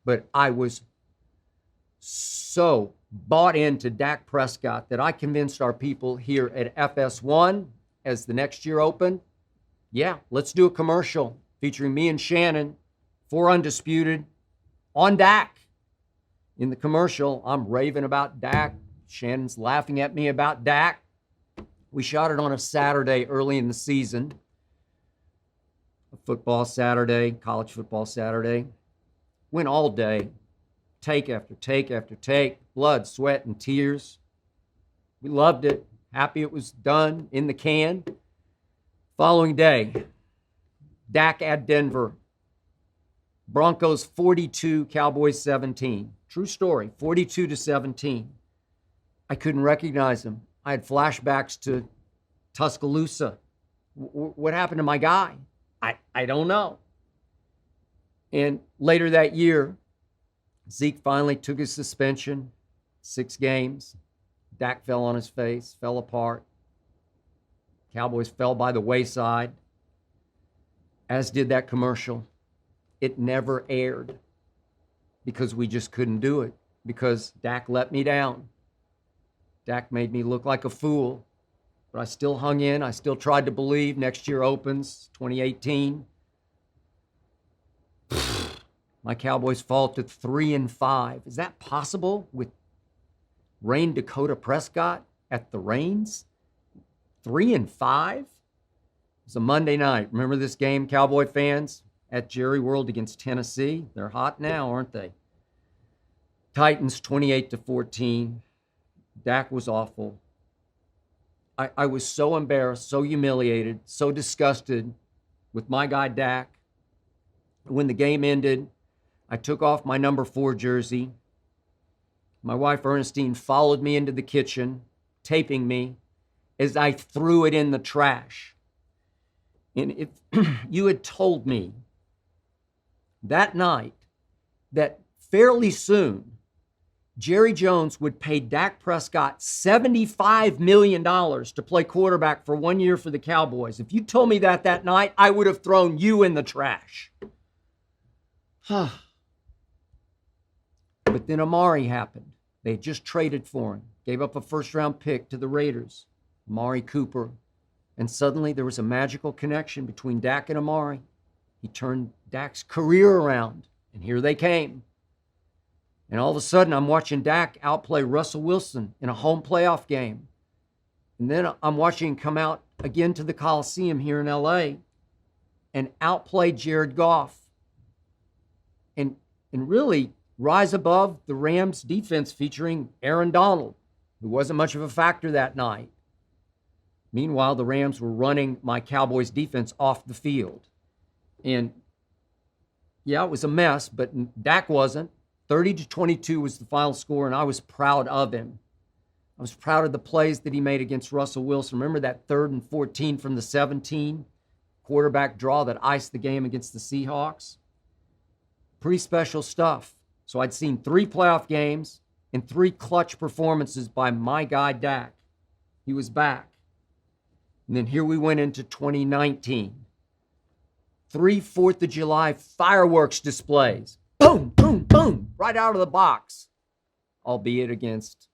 But I was so bought into Dak Prescott that I convinced our people here at FS1 as the next year opened, yeah, let's do a commercial featuring me and Shannon for Undisputed on Dak. In the commercial, I'm raving about Dak. Shannon's laughing at me about Dak. We shot it on a Saturday early in the season, a football Saturday, college football Saturday. Went all day, take after take after take, blood, sweat, and tears. We loved it, happy it was done, in the can. Following day, Dak at Denver. Broncos 42, Cowboys 17. True story, 42-17. I couldn't recognize him. I had flashbacks to Tuscaloosa. What happened to my guy? I don't know. And later that year, Zeke finally took his suspension, 6 games. Dak fell on his face, fell apart. Cowboys fell by the wayside, as did that commercial. It never aired because we just couldn't do it, because Dak let me down. Dak made me look like a fool, but I still hung in. I still tried to believe. Next year opens, 2018. My Cowboys fall to 3-5. Is that possible with Rain Dakota Prescott at the reins? 3-5? It was a Monday night. Remember this game, Cowboy fans? At Jerry World against Tennessee. They're hot now, aren't they? Titans 28-14. Dak was awful. I was so embarrassed, so humiliated, so disgusted with my guy Dak. When the game ended, I took off my number 4 jersey. My wife Ernestine followed me into the kitchen, taping me as I threw it in the trash. And if you had told me that night that fairly soon Jerry Jones would pay Dak Prescott $75 million to play quarterback for 1 year for the Cowboys, if you told me that night, I would have thrown you in the trash. But then Amari happened. They had just traded for him, gave up a first-round pick to the Raiders, Amari Cooper. And suddenly there was a magical connection between Dak and Amari. He turned Dak's career around, and here they came. And all of a sudden, I'm watching Dak outplay Russell Wilson in a home playoff game. And then I'm watching him come out again to the Coliseum here in LA and outplay Jared Goff. And really rise above the Rams defense featuring Aaron Donald, who wasn't much of a factor that night. Meanwhile, the Rams were running my Cowboys defense off the field. And yeah, it was a mess, but Dak wasn't. 30-22 was the final score, and I was proud of him. I was proud of the plays that he made against Russell Wilson. Remember that 3rd and 14 from the 17 quarterback draw that iced the game against the Seahawks? Pretty special stuff. So I'd seen 3 playoff games and 3 clutch performances by my guy Dak. He was back. And then here we went into 2019. 3 4th of July fireworks displays. Boom, boom, boom, right out of the box. Albeit against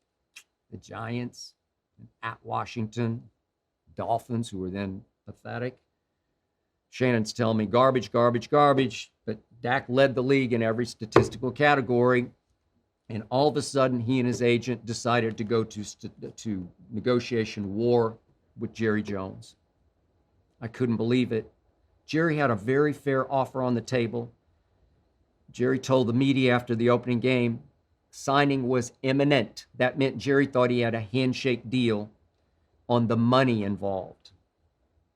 the Giants at Washington, Dolphins, who were then pathetic. Shannon's telling me garbage, garbage, garbage. But Dak led the league in every statistical category. And all of a sudden, he and his agent decided to go to negotiation war with Jerry Jones. I couldn't believe it. Jerry had a very fair offer on the table. Jerry told the media after the opening game, signing was imminent. That meant Jerry thought he had a handshake deal on the money involved.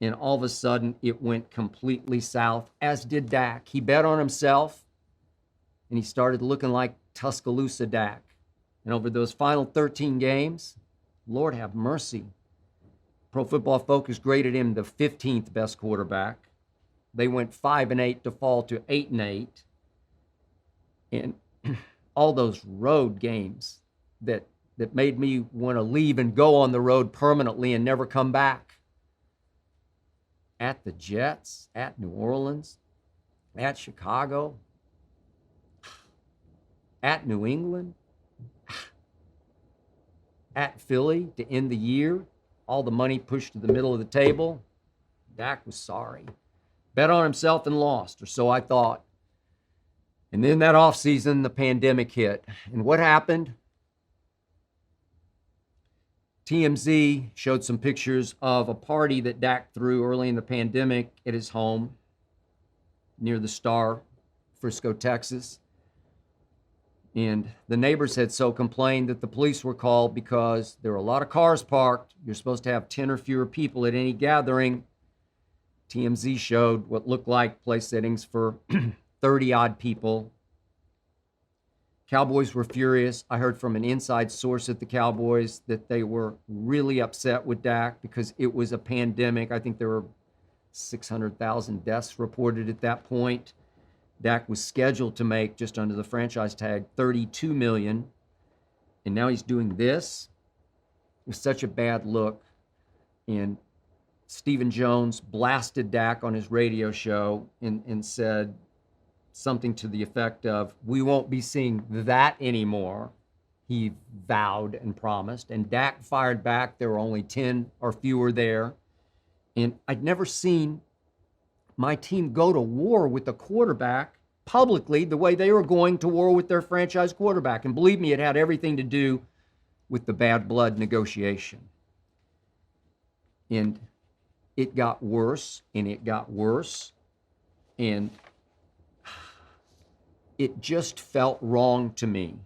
And all of a sudden, it went completely south, as did Dak. He bet on himself, and he started looking like Tuscaloosa Dak. And over those final 13 games, Lord have mercy. Pro Football Focus graded him the 15th best quarterback. They went 5-8 to fall to 8-8. And all those road games that made me want to leave and go on the road permanently and never come back. At the Jets, at New Orleans, at Chicago. at New England, at Philly to end the year, all the money pushed to the middle of the table. Dak was sorry. Bet on himself and lost, or so I thought. And then that offseason, the pandemic hit. And what happened? TMZ showed some pictures of a party that Dak threw early in the pandemic at his home near the Star, Frisco, Texas. And the neighbors had so complained that the police were called because there were a lot of cars parked. You're supposed to have 10 or fewer people at any gathering. TMZ showed what looked like place settings for 30-odd people. Cowboys were furious. I heard from an inside source at the Cowboys that they were really upset with Dak because it was a pandemic. I think there were 600,000 deaths reported at that point. Dak was scheduled to make, just under the franchise tag, $32 million. And now he's doing this. It was such a bad look. And Stephen Jones blasted Dak on his radio show and said something to the effect of, "We won't be seeing that anymore," he vowed and promised. And Dak fired back. There were only 10 or fewer there. And I'd never seen my team go to war with the quarterback publicly the way they were going to war with their franchise quarterback. And believe me, it had everything to do with the bad blood negotiation. And it got worse, and it got worse, and it just felt wrong to me.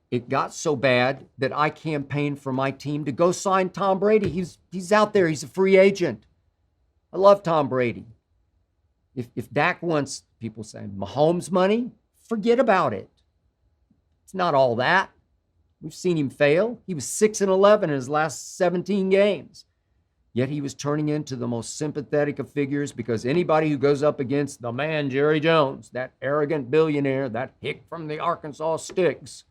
It got so bad that I campaigned for my team to go sign Tom Brady. He's out there. He's a free agent. I love Tom Brady. If Dak wants, people saying, Mahomes money, forget about it. It's not all that. We've seen him fail. He was 6-11 in his last 17 games. Yet he was turning into the most sympathetic of figures because anybody who goes up against the man, Jerry Jones, that arrogant billionaire, that hick from the Arkansas sticks,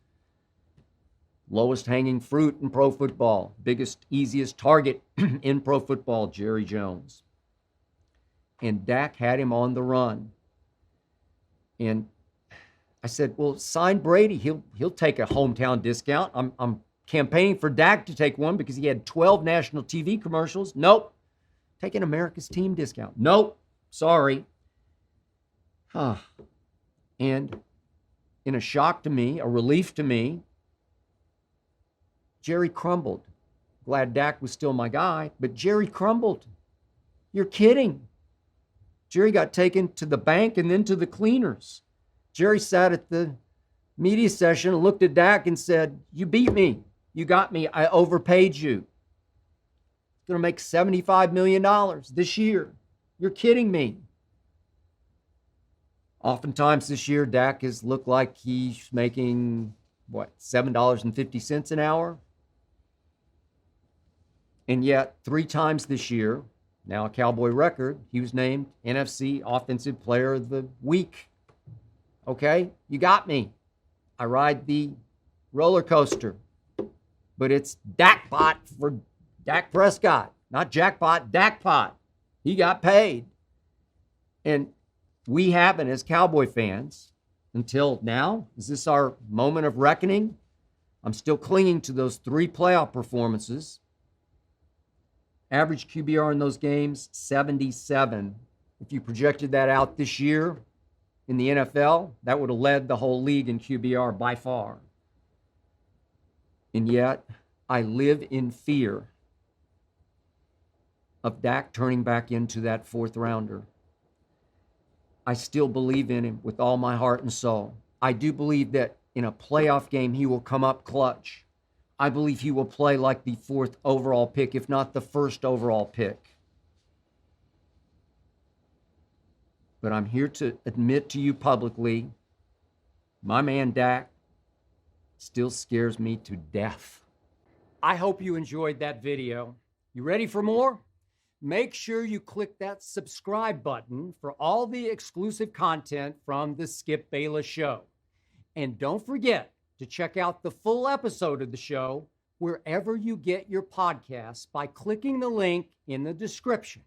lowest hanging fruit in pro football, biggest, easiest target in pro football, Jerry Jones. And Dak had him on the run. And I said, well, sign Brady. He'll take a hometown discount. I'm campaigning for Dak to take one because he had 12 national TV commercials. Nope. Take an America's team discount. Nope. Sorry. And in a shock to me, a relief to me, Jerry crumbled. Glad Dak was still my guy, but Jerry crumbled. You're kidding. Jerry got taken to the bank and then to the cleaners. Jerry sat at the media session and looked at Dak and said, "You beat me. You got me. I overpaid you. It's going to make $75 million this year. You're kidding me." Oftentimes this year, Dak has looked like he's making, $7.50 an hour? And yet, 3 times this year, now a Cowboy record, he was named NFC Offensive Player of the Week. Okay, you got me. I ride the roller coaster. But it's Dakpot for Dak Prescott, not jackpot, Dakpot. He got paid. And we haven't, as Cowboy fans, until now. Is this our moment of reckoning? I'm still clinging to those 3 playoff performances. Average QBR in those games, 77. If you projected that out this year in the NFL, that would have led the whole league in QBR by far. And yet, I live in fear of Dak turning back into that 4th rounder. I still believe in him with all my heart and soul. I do believe that in a playoff game, he will come up clutch. I believe he will play like the 4th overall pick, if not the 1st overall pick. But I'm here to admit to you publicly, my man Dak still scares me to death. I hope you enjoyed that video. You ready for more? Make sure you click that subscribe button for all the exclusive content from the Skip Bayless Show. And don't forget to check out the full episode of the show wherever you get your podcasts by clicking the link in the description.